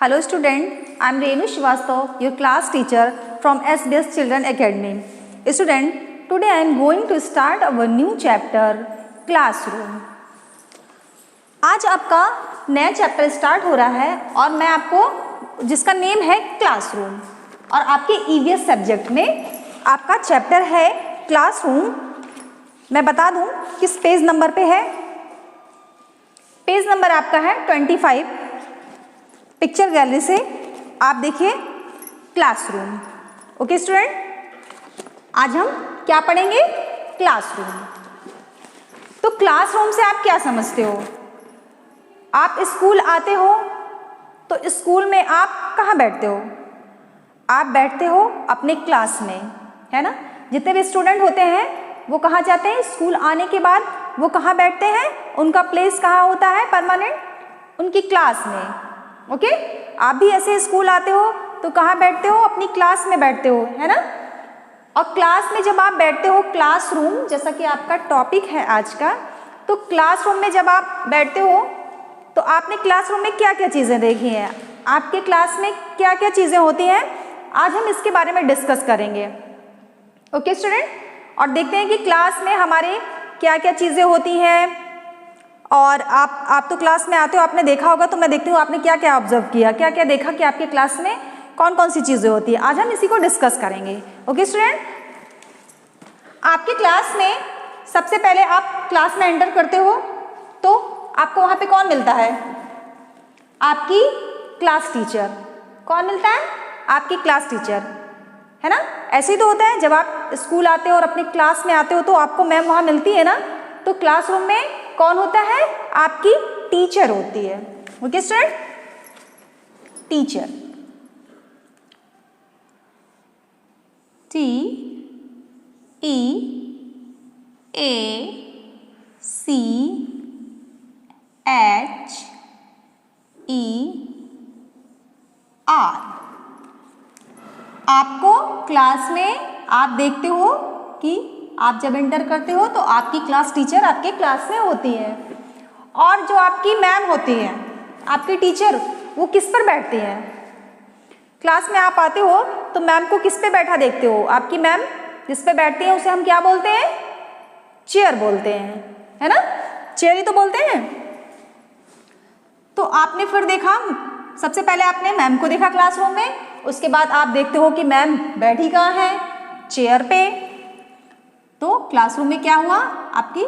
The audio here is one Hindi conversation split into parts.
Hello student, I am Renu Srivastav, your class teacher from SBS Children Academy. Student, today I am going to start our new chapter, Classroom. आज आपका नया चैप्टर स्टार्ट हो रहा है और मैं आपको जिसका नेम है क्लासरूम और आपके ईवीएस सब्जेक्ट में आपका चैप्टर है क्लासरूम। मैं बता दूं किस पेज नंबर पे है। पेज नंबर आपका है 25। पिक्चर गैलरी से आप देखिए क्लासरूम। ओके स्टूडेंट, आज हम क्या पढ़ेंगे? क्लासरूम। तो क्लासरूम से आप क्या समझते हो? आप स्कूल आते हो तो स्कूल में आप कहाँ बैठते हो? आप बैठते हो अपने क्लास में, है ना। जितने भी स्टूडेंट होते हैं वो कहाँ जाते हैं? स्कूल आने के बाद वो कहाँ बैठते हैं? उनका प्लेस कहाँ होता है परमानेंट? उनकी क्लास में। ओके, आप भी ऐसे स्कूल आते हो तो कहाँ बैठते हो? अपनी क्लास में बैठते हो, है ना। और क्लास में जब आप बैठते हो, क्लासरूम जैसा कि आपका टॉपिक है आज का, तो क्लासरूम में जब आप बैठते हो तो आपने क्लासरूम में क्या क्या चीज़ें देखी हैं? आपके क्लास में क्या क्या चीज़ें होती हैं? आज हम इसके बारे में डिस्कस करेंगे। ओके स्टूडेंट, और देखते हैं कि क्लास में हमारे क्या क्या चीज़ें होती हैं। और आप तो क्लास में आते हो, आपने देखा होगा, तो मैं देखती हूँ आपने क्या क्या ऑब्जर्व किया, क्या क्या देखा कि आपके क्लास में कौन कौन सी चीज़ें होती हैं। आज हम इसी को डिस्कस करेंगे। ओके स्टूडेंट, आपके क्लास में सबसे पहले आप क्लास में एंटर करते हो तो आपको वहाँ पे कौन मिलता है? आपकी क्लास टीचर। कौन मिलता है? आपकी क्लास टीचर, है ना। ऐसे ही तो होता है, जब आप स्कूल आते हो और अपनी क्लास में आते हो तो आपको मैम वहाँ मिलती है ना। तो क्लासरूम में कौन होता है? आपकी टीचर होती है। Okay student, teacher. TEACHER। आपको क्लास में आप देखते हो कि आप जब एंटर करते हो तो आपकी क्लास टीचर आपके क्लास में होती है। और जो आपकी मैम होती हैं, आपकी टीचर, वो किस पर बैठती हैं? क्लास में आप आते हो तो मैम को किस पे बैठा देखते हो? आपकी मैम जिस पे बैठती है उसे हम क्या बोलते हैं? चेयर बोलते हैं, है ना। चेयर ही तो बोलते हैं। तो आपने फिर देखा, सबसे पहले आपने मैम को देखा क्लासरूम में, उसके बाद आप देखते हो कि मैम बैठी कहाँ है? चेयर पे। तो क्लासरूम में क्या हुआ? आपकी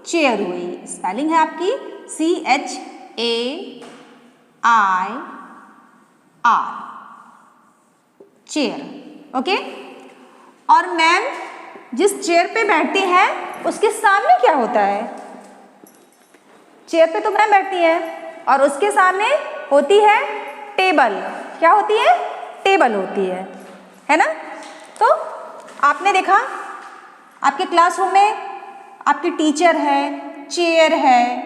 चेयर हुई। स्पेलिंग है आपकी CHAIR, चेयर। ओके, और मैम जिस चेयर पे बैठती है उसके सामने क्या होता है? चेयर पे तो मैम बैठती है और उसके सामने होती है टेबल। क्या होती है? टेबल होती है ना। तो आपने देखा आपके क्लासरूम में आपकी टीचर है, चेयर है,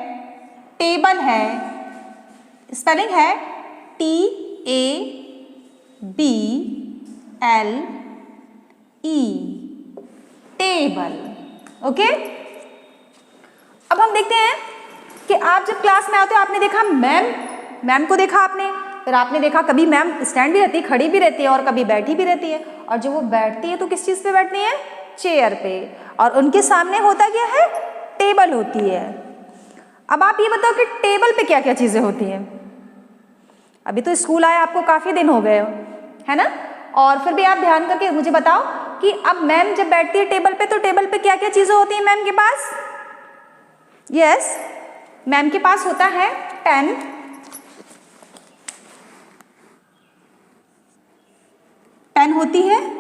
टेबल है। स्पेलिंग है TABLE, टेबल। ओके, अब हम देखते हैं कि आप जब क्लास में आते हो, आपने देखा मैम को देखा आपने, फिर आपने देखा कभी मैम स्टैंड भी रहती है, खड़ी भी रहती है, और कभी बैठी भी रहती है। और जब वो बैठती है तो किस चीज़ पे बैठती है? चेयर पे। और उनके सामने होता क्या है? टेबल होती है। अब आप ये बताओ कि टेबल पे क्या क्या चीज़ें होती हैं? अभी तो स्कूल आए आपको काफ़ी दिन हो गए, है ना। और फिर भी आप ध्यान करके मुझे बताओ कि अब मैम जब बैठती है टेबल पे तो टेबल पे क्या क्या चीज़ें होती हैं मैम के पास? यस, मैम के पास होता है पेन, पेन होती है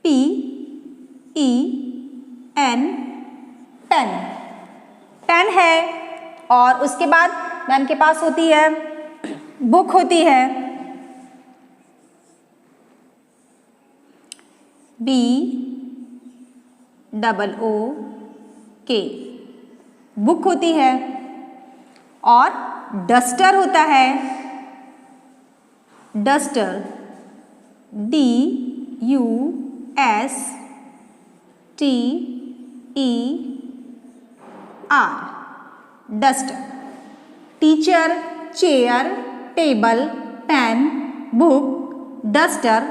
PEN, पेन, पेन है। और उसके बाद मैम के पास होती है बुक, होती है BOOK, बुक होती है। और डस्टर होता है, duster, DUSTER, duster. Teacher, chair, table, pen, book, duster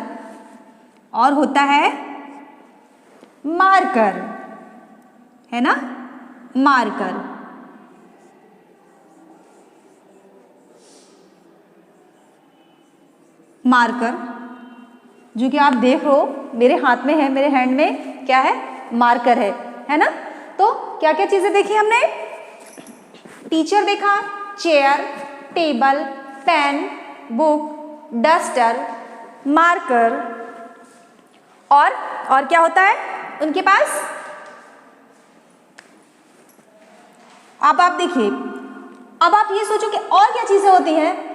और होता है मार्कर, है ना, मार्कर। मार्कर जो कि आप देख रहे हो मेरे हाथ में है, मेरे हैंड में क्या है, मार्कर है ना। तो क्या क्या चीजें देखी हमने, टीचर देखा, chair, table, pen, book, duster, marker और क्या होता है उनके पास। अब आप देखिए, अब आप ये सोचो कि और क्या चीजें होती हैं।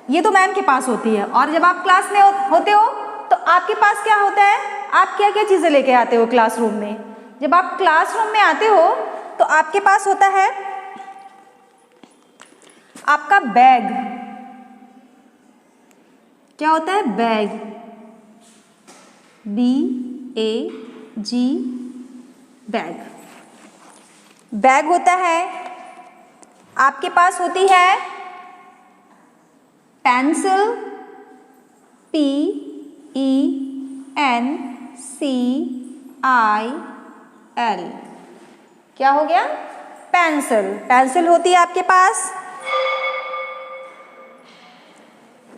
ये तो मैम के पास होती है, और जब आप क्लास में होते हो तो आपके पास क्या होता है, आप क्या क्या चीजें लेके आते हो क्लासरूम में। जब आप क्लासरूम में आते हो तो आपके पास होता है आपका बैग। क्या होता है, बैग, BAG, बैग। बैग होता है, आपके पास होती है पेंसिल, PENCIL। क्या हो गया, पेंसिल। पेंसिल होती है आपके पास,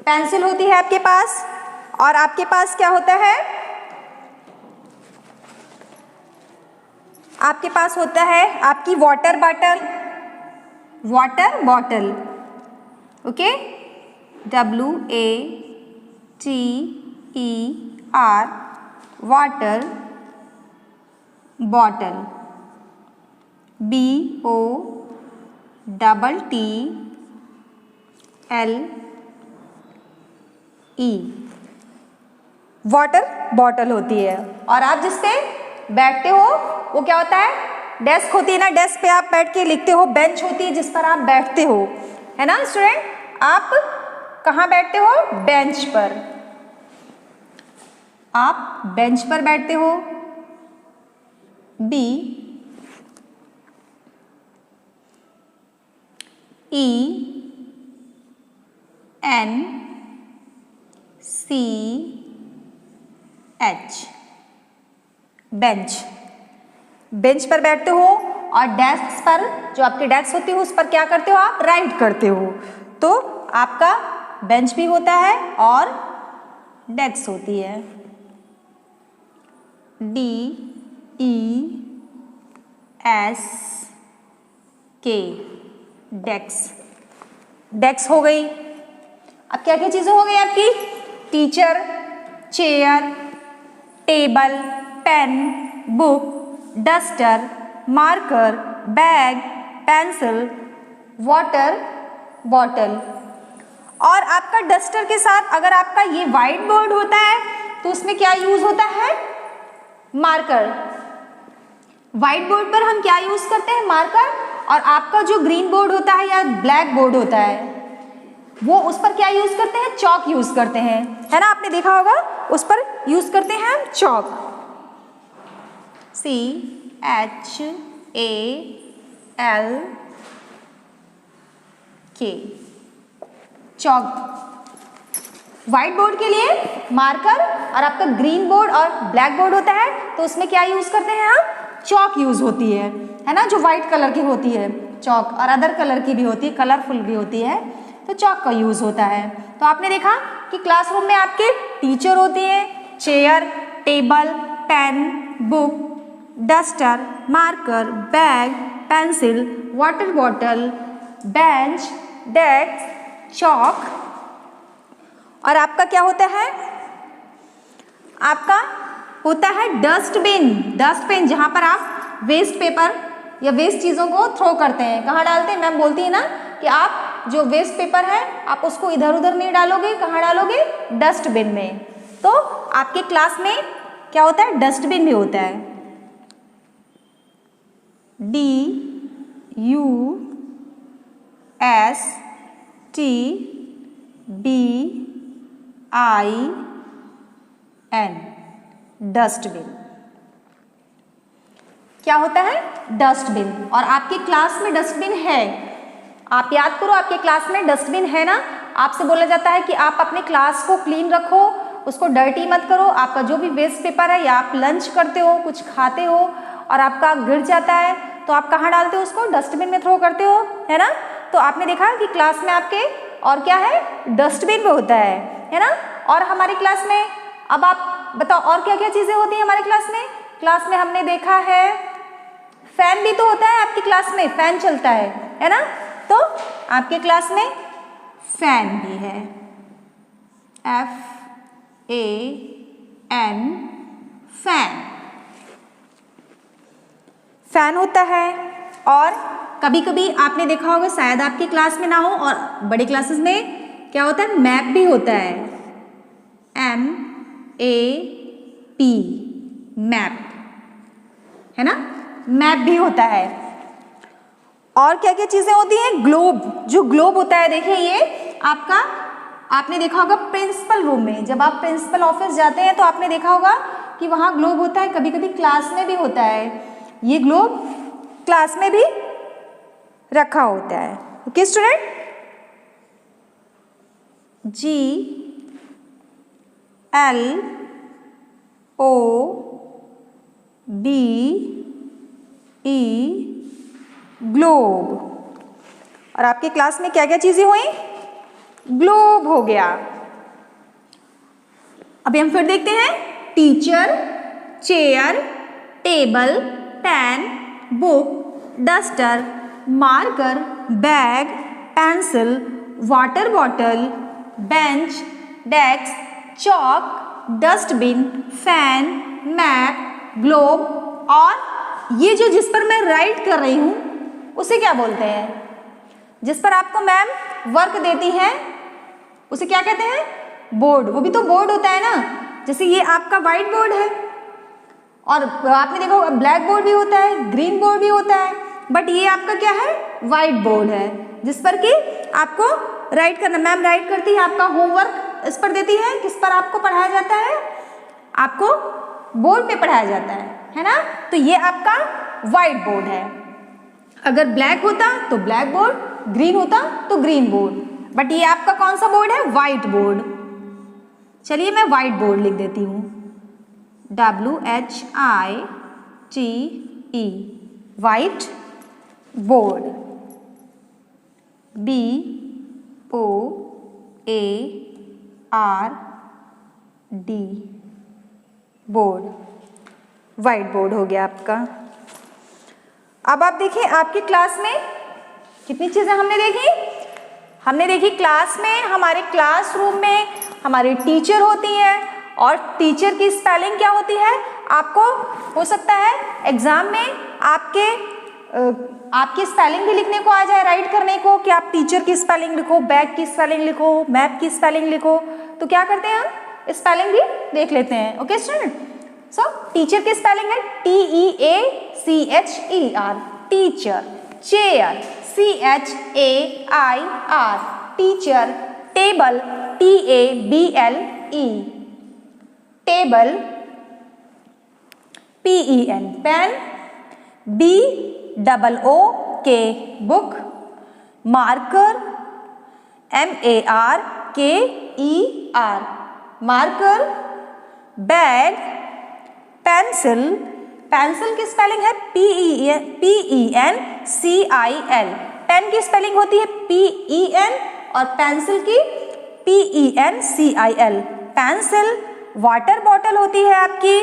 पेंसिल होती है आपके पास। और आपके पास क्या होता है, आपके पास होता है आपकी water bottle, water bottle, okay, WATER, water bottle, BOTTLE, water bottle होती है। और आप जिस पे बैठते हो वो क्या होता है, डेस्क होती है ना, डेस्क पे आप बैठ के लिखते हो। बेंच होती है जिस पर आप बैठते हो, है ना स्टूडेंट। आप कहाँ बैठते हो, बेंच पर, आप बेंच पर बैठते हो। BENCH, बेंच, बेंच पर बैठते हो। और डेस्क पर, जो आपकी डेस्क होती है उस पर क्या करते हो, आप राइट करते हो। तो आपका बेंच भी होता है और डेस्क होती है, DESK, डेस्क, डेस्क हो गई। अब क्या क्या चीजें हो गई आपकी, teacher, chair, table, pen, book, duster, marker, bag, pencil, water bottle. और आपका डस्टर के साथ अगर आपका ये व्हाइट बोर्ड होता है तो उसमें क्या यूज होता है, मार्कर। व्हाइट बोर्ड पर हम क्या यूज करते हैं, मार्कर। और आपका जो ग्रीन बोर्ड होता है या ब्लैक बोर्ड होता है वो उस पर क्या यूज करते हैं, चॉक यूज करते हैं, है ना। आपने देखा होगा उस पर यूज करते हैं हम chalk, CHALK, chalk. White board के लिए मार्कर, और आपका ग्रीन बोर्ड और ब्लैक बोर्ड होता है तो उसमें क्या यूज करते हैं हम, चॉक यूज होती है ना, जो व्हाइट कलर की होती है चॉक, और अदर कलर की भी होती है, कलरफुल भी होती है, तो चॉक का यूज होता है। तो आपने देखा कि क्लासरूम में आपके टीचर होती है, chair, table, pen, book, duster, marker, bag, pencil, water bottle, bench, desk, chalk. और आपका क्या होता है, आपका होता है डस्टबिन। डस्टबिन जहां पर आप वेस्ट पेपर या वेस्ट चीजों को थ्रो करते हैं। कहाँ डालते हैं, मैम बोलती है ना कि आप जो वेस्ट पेपर है आप उसको इधर उधर नहीं डालोगे, कहाँ डालोगे, डस्टबिन में। तो आपके क्लास में क्या होता है, डस्टबिन भी होता है, DUSTBIN, डस्टबिन। क्या होता है, डस्टबिन। और आपके क्लास में डस्टबिन है, आप याद करो आपके क्लास में डस्टबिन है ना। आपसे बोला जाता है कि आप अपने क्लास को क्लीन रखो, उसको डर्टी मत करो। आपका जो भी वेस्ट पेपर है या आप लंच करते हो, कुछ खाते हो और आपका गिर जाता है तो आप कहाँ डालते हो उसको? डस्टबिन में थ्रो करते हो, है ना। तो आपने देखा कि क्लास में आपके और क्या है? डस्टबिन भी होता है ना। और हमारी क्लास में अब आप बताओ और क्या क्या चीज़ें होती हैं हमारे क्लास में? क्लास में हमने देखा है फैन भी तो होता है आपकी क्लास में, फैन चलता है ना। तो आपके क्लास में फैन भी है, FAN, फैन, फैन होता है। और कभी कभी आपने देखा होगा, शायद आपकी क्लास में ना हो और बड़े क्लासेस में क्या होता है? मैप भी होता है, MAP, मैप, है ना। मैप भी होता है। और क्या क्या चीजें होती हैं? ग्लोब, जो ग्लोब होता है, देखिए ये आपका, आपने देखा होगा प्रिंसिपल रूम में, जब आप प्रिंसिपल ऑफिस जाते हैं तो आपने देखा होगा कि वहाँ ग्लोब होता है। कभी कभी क्लास में भी होता है, ये ग्लोब क्लास में भी रखा होता है। Okay student, GLOBE, globe. और आपकी क्लास में क्या क्या चीजें हुई? ग्लोब हो गया। अभी हम फिर देखते हैं, teacher, chair, table, pen, book, duster, marker, bag, pencil, water bottle, bench, desk, chalk, dustbin, fan, map, globe. और ये जो जिस पर मैं राइट कर रही हूं उसे क्या बोलते हैं? जिस पर आपको मैम वर्क देती हैं उसे क्या कहते हैं? बोर्ड। वो भी तो बोर्ड होता है ना, जैसे ये आपका व्हाइट बोर्ड है और आपने देखा ब्लैक बोर्ड भी होता है, ग्रीन बोर्ड भी होता है, बट ये आपका क्या है? व्हाइट बोर्ड है, जिस पर कि आपको राइट करना, मैम राइट करती है, आपका होमवर्क इस पर देती है। किस पर आपको पढ़ाया जाता है? आपको बोर्ड पे पढ़ाया जाता है ना। तो ये आपका व्हाइट बोर्ड है। अगर ब्लैक होता तो ब्लैक बोर्ड, ग्रीन होता तो ग्रीन बोर्ड, बट ये आपका कौन सा बोर्ड है? White board. चलिए मैं व्हाइट बोर्ड लिख देती हूँ, WHITE, white board, BOARD, board, white board हो गया आपका। अब आप देखिए आपकी क्लास में कितनी चीजें हमने देखी। हमने देखी क्लास में, हमारे क्लासरूम में हमारी टीचर होती हैं और टीचर की स्पेलिंग क्या होती है? आपको हो सकता है एग्जाम में आपकी स्पेलिंग भी लिखने को आ जाए, राइट करने को, कि आप टीचर की स्पेलिंग लिखो, बैग की स्पेलिंग लिखो, मैप की स्पेलिंग लिखो। तो क्या करते हैं हम? स्पेलिंग भी देख लेते हैं। ओके स्टूडेंट, सो टीचर की स्पेलिंग है TEACHER, teacher. Chair, CHAIR, teacher. Table, TABLE, table, PEN, pen. BOOK, book. Marker, MARKER, marker. Bag, pencil, pencil की स्पेलिंग है PENCIL, पेन की स्पेलिंग होती है PEN और पेंसिल की PENCIL, पेंसिल। वाटर बॉटल होती है आपकी।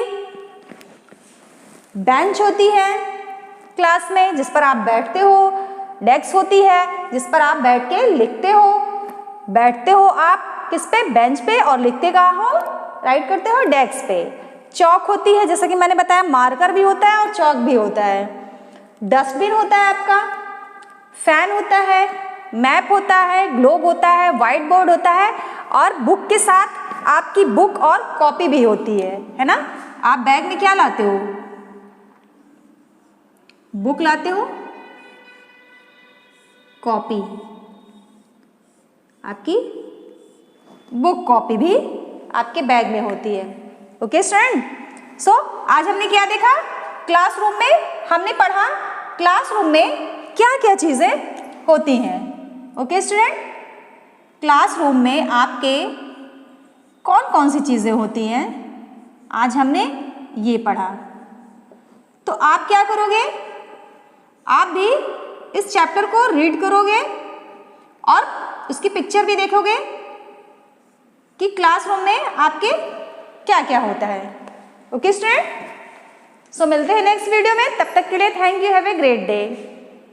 बेंच होती है क्लास में जिस पर आप बैठते हो। डेस्क होती है जिस पर आप बैठ के लिखते हो। बैठते हो आप किस पे? बेंच पे, और लिखते कहाँ हो? राइट करते हो डेस्क पे। चौक होती है, जैसा कि मैंने बताया, मार्कर भी होता है और चौक भी होता है। डस्टबिन होता है आपका। फैन होता है, मैप होता है, ग्लोब होता है, व्हाइट बोर्ड होता है, और बुक के साथ आपकी बुक और कॉपी भी होती है ना। आप बैग में क्या लाते हो? बुक लाते हो, कॉपी, आपकी बुक कॉपी भी आपके बैग में होती है। ओके स्टूडेंट, सो आज हमने क्या देखा? क्लासरूम में हमने पढ़ा क्लासरूम में क्या क्या चीजें होती हैं। ओके स्टूडेंट, क्लासरूम में आपके कौन कौन सी चीज़ें होती हैं, आज हमने ये पढ़ा। तो आप क्या करोगे, आप भी इस चैप्टर को रीड करोगे और उसकी पिक्चर भी देखोगे कि क्लासरूम में आपके क्या क्या होता है। ओके स्टूडेंट, सो मिलते हैं नेक्स्ट वीडियो में, तब तक के लिए thank you, have a great day.